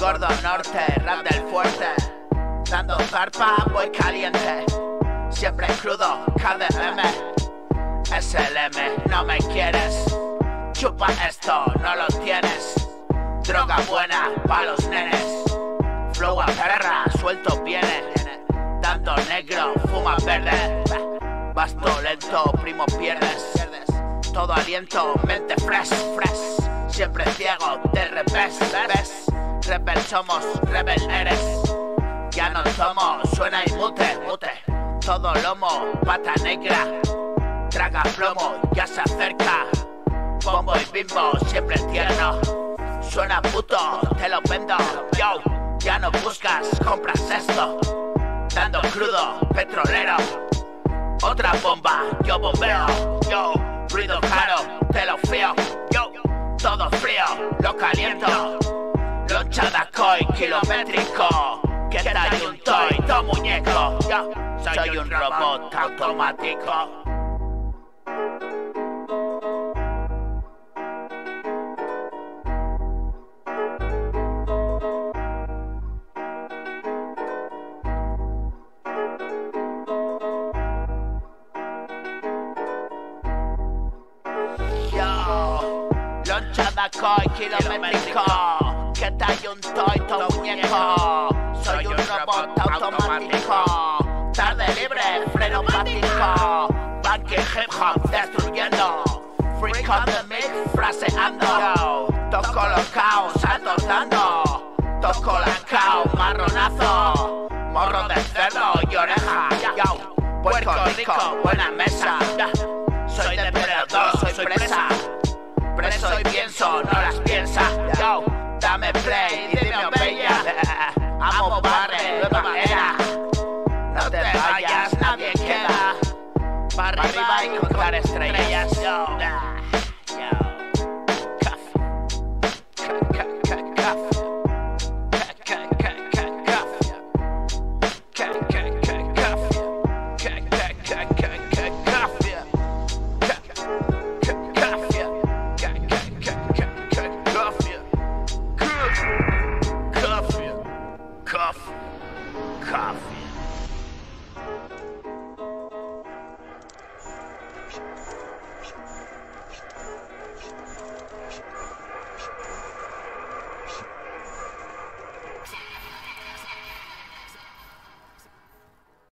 Gordo norte, rap del fuerte. Dando zarpa, voy caliente. Siempre crudo, KDM. SLM, no me quieres. Chupa esto, no lo tienes. Droga buena, pa' los nenes. Flow a perra, suelto viene. Dando negro, fuma verde. Basto lento, primo pierdes. Todo aliento, mente fresh. Siempre ciego, del revés, ¿ves? Rebel somos, rebel eres. Ya no tomo, suena y mute. Todo lomo, pata negra. Traga plomo, ya se acerca. Bombo y bimbo, siempre tierno. Suena puto, te lo vendo. Yo, ya no buscas, compras esto. Dando crudo, petrolero. Otra bomba, yo bombeo. Yo, ruido caro, te lo fío. Yo, todo frío, lo caliento. Lonchada koi, kilométrico. Que tal un toy, to muñeco. Yo, soy un robot automático. Lonchada koi, kilométrico. Que tal un toy, to muñeco. Soy un robot automático. Tarde libre, freno práctico. Banque hip hop destruyendo. Freak on the mix, fraseando. Toco los caos, saltos dando. Toco la cao, marronazo. Morro de cerdo y oreja. Yo, Puerto Rico, buena mesa. Soy depredador, soy presa. Preso y pienso, no las piensa. Yo, dame play, dime bella. Amo barre, nueva era. No te vayas, nadie queda. Para arriba y contar estrellas. Yo, coffee.